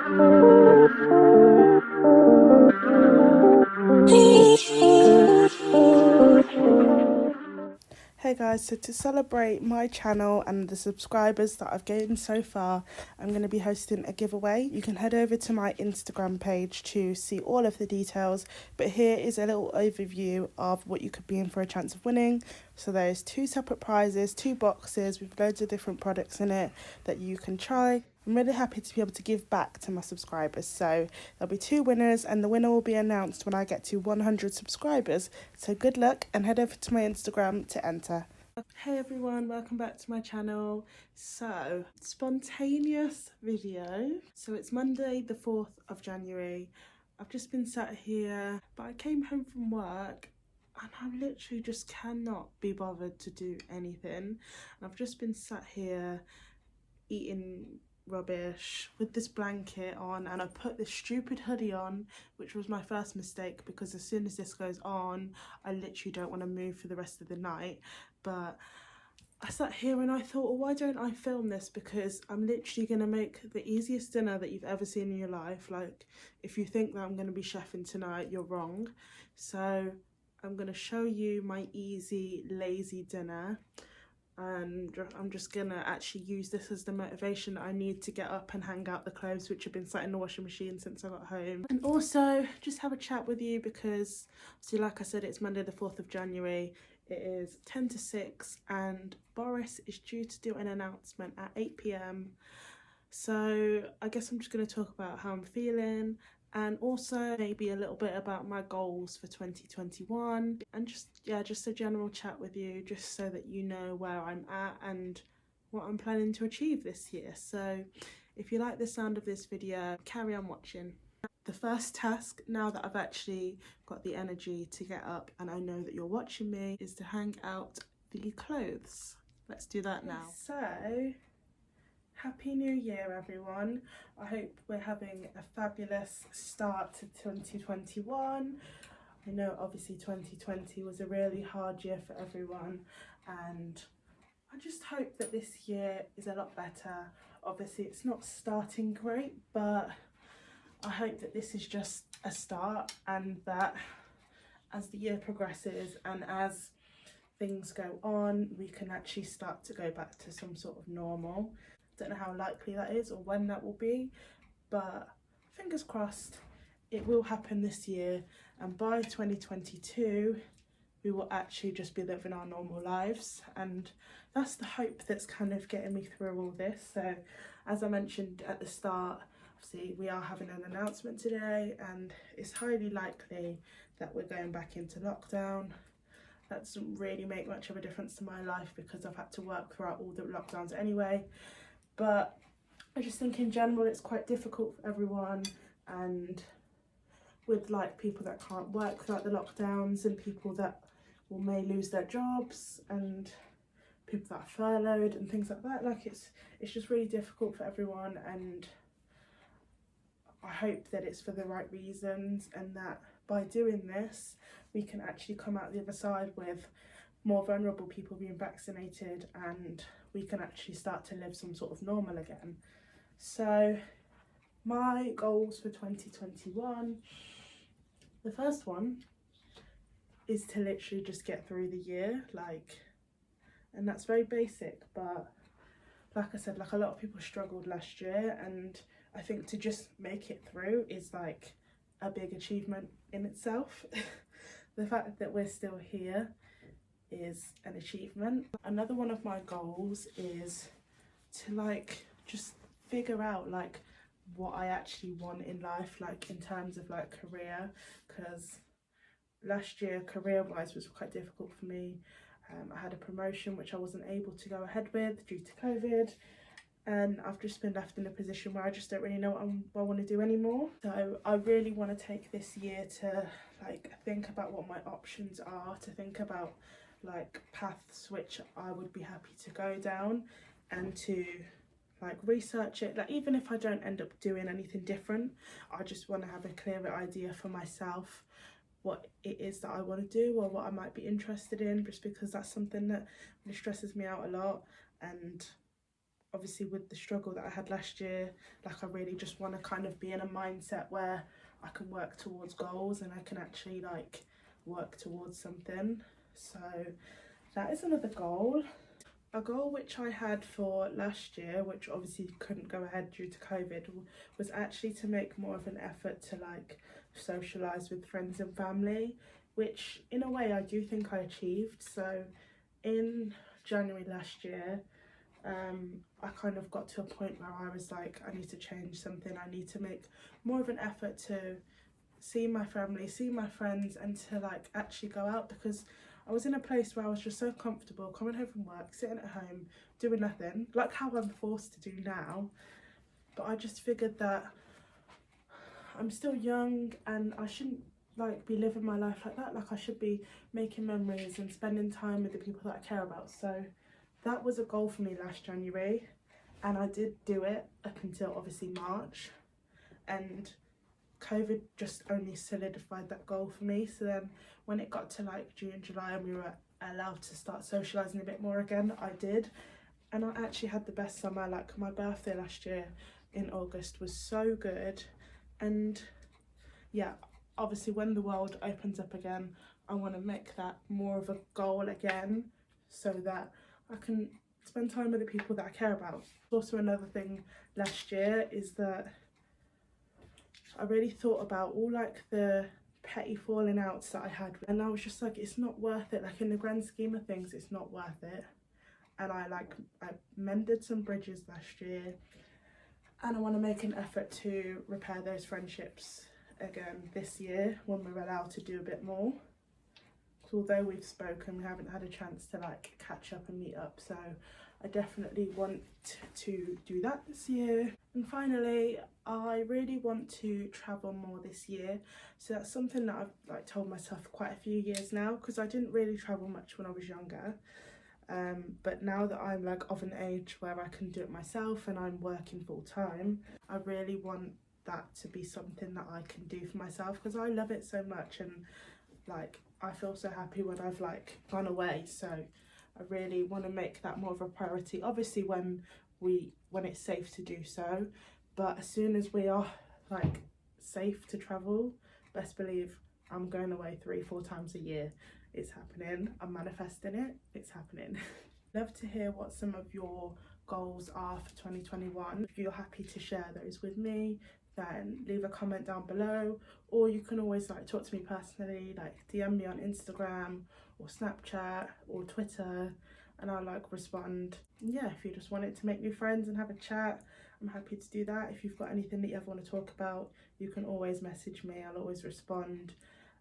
Hey guys, so to celebrate my channel and the subscribers that I've gained so far, I'm going to be hosting a giveaway. You can head over to my Instagram page to see all of the details, but here is a little overview of what you could be in for a chance of winning. So there's 2 separate prizes, 2 boxes with loads of different products in it that you can try. I'm really happy to be able to give back to my subscribers. So there'll be 2 winners and the winner will be announced when I get to 100 subscribers. So good luck and head over to my Instagram to enter. Hey everyone, welcome back to my channel. So, spontaneous video. So it's Monday the 4th of January. I've just been sat here, but I came home from work and I literally just cannot be bothered to do anything. And I've just been sat here eating rubbish with this blanket on, and I put this stupid hoodie on, which was my first mistake because as soon as this goes on I literally don't want to move for the rest of the night. But I sat here and I thought, well, why don't I film this, because I'm literally going to make the easiest dinner that you've ever seen in your life. Like, if you think that I'm going to be chefing tonight, you're wrong. So I'm going to show you my easy lazy dinner, and I'm just gonna actually use this as the motivation that I need to get up and hang out the clothes which have been sat in the washing machine since I got home, and also just have a chat with you because, see, like I said, it's Monday the 4th of January. It is 10 to 6 and Boris is due to do an announcement at 8 p.m. So I guess I'm just going to talk about how I'm feeling, and also maybe a little bit about my goals for 2021, and just a general chat with you, just so that you know where I'm at and what I'm planning to achieve this year. So if you like the sound of this video, carry on watching. The first task, now that I've actually got the energy to get up and I know that you're watching me, is to hang out the clothes. Let's do that now. So Happy New Year everyone. I hope we're having a fabulous start to 2021. I know obviously 2020 was a really hard year for everyone, and I just hope that this year is a lot better. Obviously it's not starting great, but I hope that this is just a start, and that as the year progresses and as things go on, we can actually start to go back to some sort of normal. Don't know how likely that is or when that will be, but fingers crossed it will happen this year, and by 2022 we will actually just be living our normal lives, and that's the hope that's kind of getting me through all this. So as I mentioned at the start, obviously we are having an announcement today and it's highly likely that we're going back into lockdown. That doesn't really make much of a difference to my life because I've had to work throughout all the lockdowns anyway, but I just think in general it's quite difficult for everyone, and with like people that can't work throughout the lockdowns and people that may lose their jobs and people that are furloughed and things like that, like it's just really difficult for everyone, and I hope that it's for the right reasons and that by doing this we can actually come out the other side with more vulnerable people being vaccinated and we can actually start to live some sort of normal again. So my goals for 2021, the first one is to literally just get through the year, and that's very basic, but like I said, like a lot of people struggled last year, and I think to just make it through is like a big achievement in itself. The fact that we're still here is an achievement. Another one of my goals is to like just figure out like what I actually want in life, like in terms of like career, because last year career wise was quite difficult for me. I had a promotion which I wasn't able to go ahead with due to COVID, and I've just been left in a position where I just don't really know what I want to do anymore. So I really want to take this year to like think about what my options are, to think about like paths which I would be happy to go down, and to like research it. Like even if I don't end up doing anything different, I just want to have a clearer idea for myself what it is that I want to do or what I might be interested in, just because that's something that really stresses me out a lot, and obviously with the struggle that I had last year, like I really just want to kind of be in a mindset where I can work towards goals and I can actually like work towards something. So that is another goal. A goal which I had for last year, which obviously couldn't go ahead due to COVID, was actually to make more of an effort to like socialise with friends and family, which in a way I do think I achieved. So in January last year, I kind of got to a point where I was like, I need to change something. I need to make more of an effort to see my family, see my friends, and to like actually go out, because I was in a place where I was just so comfortable coming home from work, sitting at home, doing nothing, like how I'm forced to do now. But I just figured that I'm still young and I shouldn't like be living my life like that. Like I should be making memories and spending time with the people that I care about. So that was a goal for me last January, and I did do it up until obviously March, and COVID just only solidified that goal for me. So then when it got to like June, July, and we were allowed to start socialising a bit more again, I did. And I actually had the best summer. Like my birthday last year in August was so good. And yeah, obviously when the world opens up again, I want to make that more of a goal again, so that I can spend time with the people that I care about. Also another thing last year is that I really thought about all like the petty falling outs that I had, and I was just like, it's not worth it. Like in the grand scheme of things, it's not worth it. And I mended some bridges last year, and I want to make an effort to repair those friendships again this year when we're allowed to do a bit more. Although we've spoken, we haven't had a chance to like catch up and meet up, so I definitely want to do that this year. And finally, I really want to travel more this year. So that's something that I've like told myself quite a few years now, because I didn't really travel much when I was younger. But now that I'm like of an age where I can do it myself and I'm working full time, I really want that to be something that I can do for myself, because I love it so much, and like I feel so happy when I've like gone away. So I really want to make that more of a priority, obviously when it's safe to do so. But as soon as we are like safe to travel, best believe I'm going away 3-4 times a year. It's happening. I'm manifesting it. It's happening. Love to hear what some of your goals are for 2021. If you're happy to share those with me, then leave a comment down below, or you can always like talk to me personally, like DM me on Instagram or Snapchat or Twitter, and I'll like respond. Yeah, if you just wanted to make new friends and have a chat, I'm happy to do that. If you've got anything that you ever want to talk about, you can always message me. I'll always respond.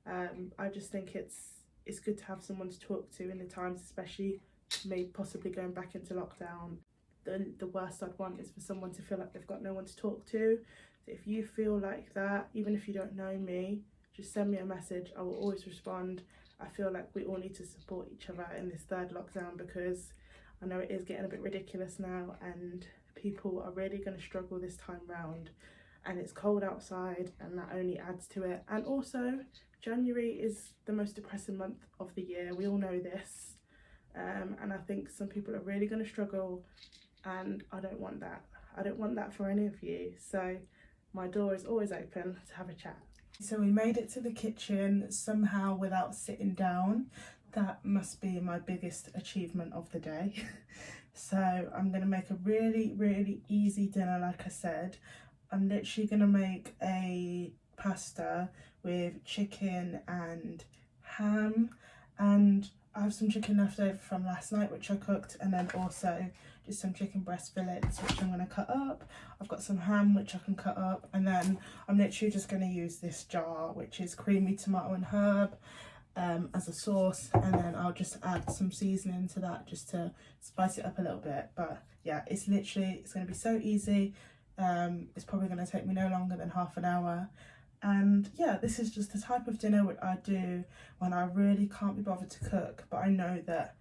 I just think it's good to have someone to talk to in the times, especially maybe possibly going back into lockdown. The worst I'd want is for someone to feel like they've got no one to talk to. So if you feel like that, even if you don't know me, just send me a message. I will always respond. I feel like we all need to support each other in this third lockdown, because I know it is getting a bit ridiculous now and people are really going to struggle this time round, and it's cold outside and that only adds to it. And also January is the most depressing month of the year. We all know this. And I think some people are really going to struggle, and I don't want that. I don't want that for any of you. So my door is always open to have a chat. So we made it to the kitchen somehow without sitting down. That must be my biggest achievement of the day. So I'm going to make a really, really easy dinner, like I said. I'm literally going to make a pasta with chicken and ham, and I have some chicken left over from last night which I cooked, and then also just some chicken breast fillets which I'm going to cut up. I've got some ham which I can cut up, and then I'm literally just going to use this jar which is creamy tomato and herb as a sauce, and then I'll just add some seasoning to that just to spice it up a little bit. But yeah, it's going to be so easy. It's probably going to take me no longer than half an hour. And yeah, this is just the type of dinner what I do when I really can't be bothered to cook, but I know that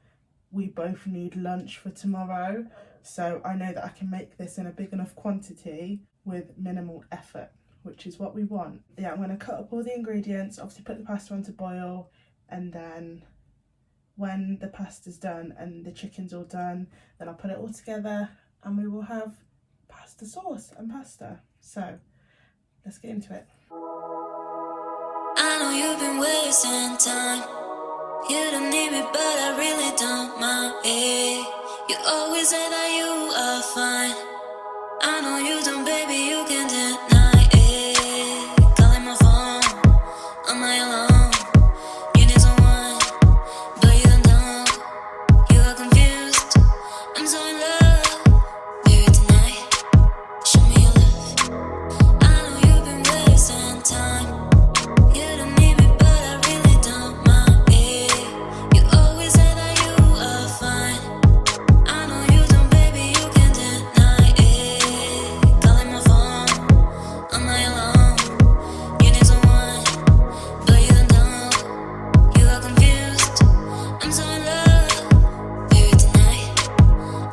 we both need lunch for tomorrow, so I know that I can make this in a big enough quantity with minimal effort, which is what we want. Yeah, I'm going to cut up all the ingredients, obviously put the pasta on to boil, and then when the pasta's done and the chicken's all done, then I'll put it all together and we will have pasta sauce and pasta. So let's get into it. I know you've been wasting time. You don't need me, but I really don't mind it. You always say that you are fine. I know you don't, baby, you can't deny it. Calling my phone, am I alone? You need someone, but you don't know. You are confused, I'm so in love. Baby, tonight, show me your love. I know you've been wasting time. You don't need me, but I really don't mind it. You always say that you are fine. I know you don't, baby, you can't deny it. Calling my phone, am I alone? You need someone, but you don't know. You are confused, I'm so in love. Baby, tonight,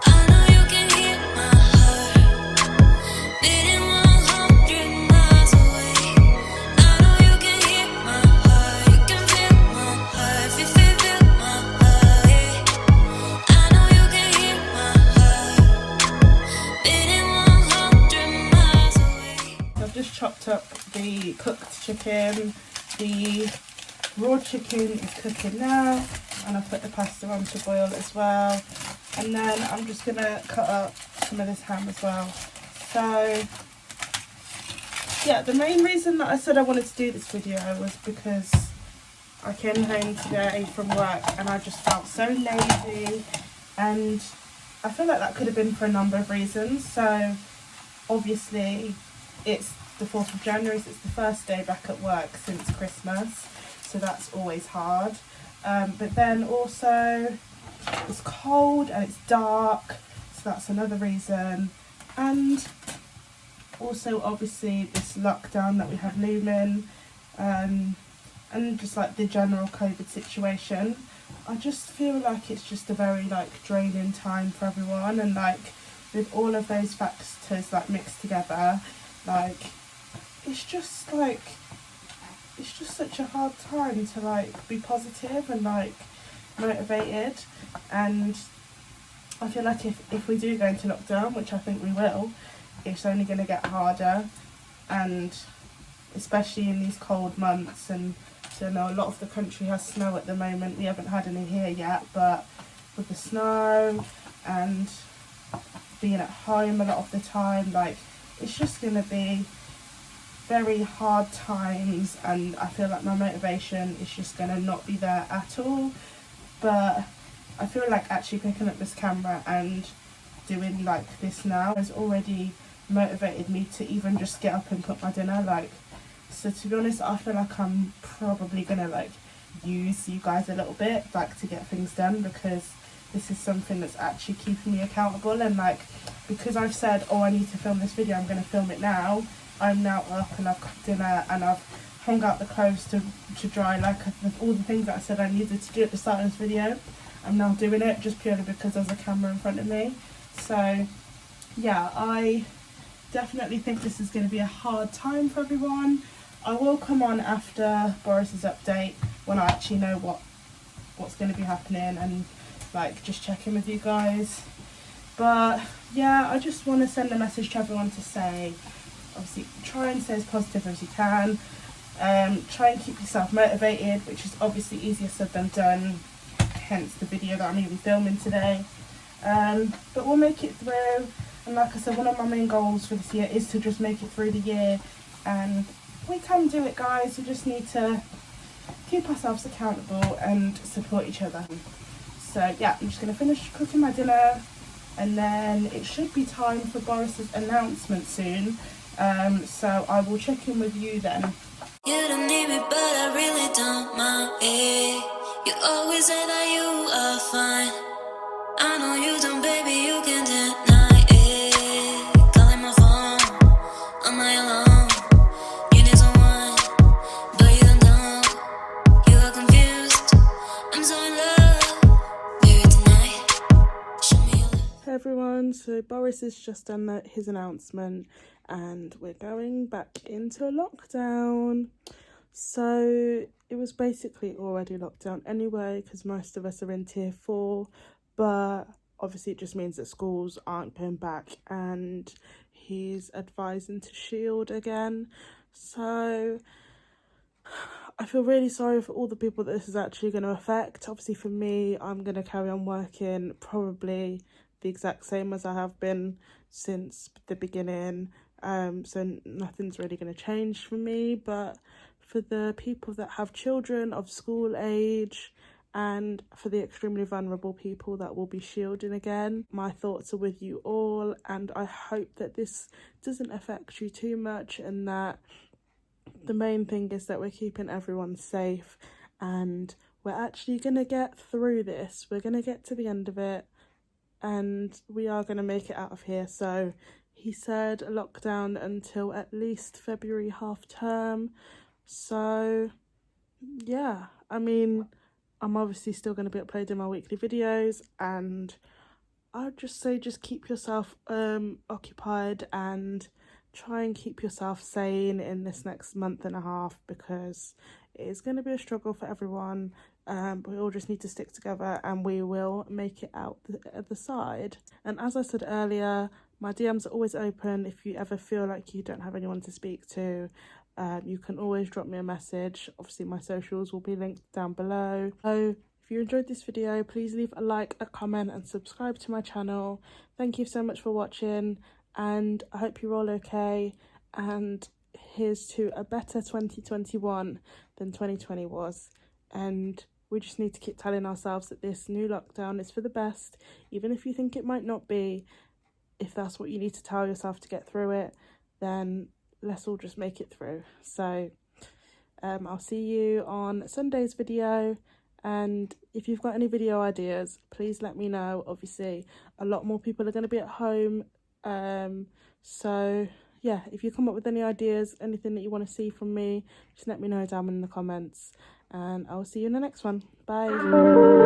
I know you can hear my heart beating 100 miles away. I know you can hear my heart, you can feel my heart, feel my heart, yeah. I know you can hear my heart beating 100 miles away. I've just chopped up the cooked chicken. The raw chicken is cooking now, and I've put the pasta on to boil as well. And then I'm just gonna cut up some of this ham as well. So yeah, the main reason that I said I wanted to do this video was because I came home today from work and I just felt so lazy, and I feel like that could have been for a number of reasons. So obviously it's the 4th of January, so it's the first day back at work since Christmas, so that's always hard. But then also it's cold and it's dark, so that's another reason. And also obviously this lockdown that we have looming, and just like the general COVID situation. I just feel like it's just a very like draining time for everyone, and like with all of those factors like mixed together, like it's just such a hard time to like be positive and like motivated. And I feel like if we do go into lockdown, which I think we will, it's only going to get harder, and especially in these cold months. And so I know a lot of the country has snow at the moment. We haven't had any here yet, but with the snow and being at home a lot of the time, like it's just going to be very hard times, and I feel like my motivation is just going to not be there at all. But I feel like actually picking up this camera and doing like this now has already motivated me to even just get up and cook my dinner. Like, so to be honest, I feel like I'm probably gonna like use you guys a little bit like to get things done, because this is something that's actually keeping me accountable. And like, because I've said, oh, I need to film this video, I'm gonna film it now. I'm now up and I've cooked dinner and I've hung out the clothes to dry, like all the things that I said I needed to do at the start of this video. I'm now doing it just purely because there's a camera in front of me. So yeah, I definitely think this is going to be a hard time for everyone. I will come on after Boris's update when I actually know what's going to be happening, and like just check in with you guys. But yeah, I just want to send a message to everyone to say, obviously try and stay as positive as you can. Try and keep yourself motivated, which is obviously easier said than done, hence the video that I'm even filming today. But we'll make it through. And like I said, one of my main goals for this year is to just make it through the year, and we can do it, guys. We just need to keep ourselves accountable and support each other. So yeah, I'm just going to finish cooking my dinner, and then it should be time for Boris's announcement soon. So I will check in with you then. You don't need me, but I really don't mind it. You always say that you are fine. I know you don't, baby, you can't deny it. Calling my phone, am I alone? You need someone, but you don't know. You are confused, I'm so in love. Baby, tonight, show me your love. Hey everyone, so Boris has just done his announcement, and we're going back into lockdown. So it was basically already locked down anyway, because most of us are in tier 4, but obviously it just means that schools aren't going back, and he's advising to shield again. So I feel really sorry for all the people that this is actually going to affect. Obviously for me, I'm going to carry on working probably the exact same as I have been since the beginning, so nothing's really going to change for me. But for the people that have children of school age, and for the extremely vulnerable people that will be shielding again, my thoughts are with you all, and I hope that this doesn't affect you too much, and that the main thing is that we're keeping everyone safe, and we're actually going to get through this. We're going to get to the end of it, and we are going to make it out of here. So he said a lockdown until at least February half term. So yeah, I mean, I'm obviously still going to be uploading my weekly videos, and I'd just say just keep yourself occupied and try and keep yourself sane in this next month and a half, because it is going to be a struggle for everyone. But we all just need to stick together, and we will make it out the other side. And as I said earlier, my DMs are always open. If you ever feel like you don't have anyone to speak to, you can always drop me a message. Obviously my socials will be linked down below. So if you enjoyed this video, please leave a like, a comment and subscribe to my channel. Thank you so much for watching, and I hope you're all okay, and here's to a better 2021 than 2020 was. And we just need to keep telling ourselves that this new lockdown is for the best, even if you think it might not be. If that's what you need to tell yourself to get through it, then let's all just make it through. So I'll see you on Sunday's video, and if you've got any video ideas, please let me know. Obviously a lot more people are going to be at home, so yeah, if you come up with any ideas, anything that you want to see from me, just let me know down in the comments, and I'll see you in the next one. Bye.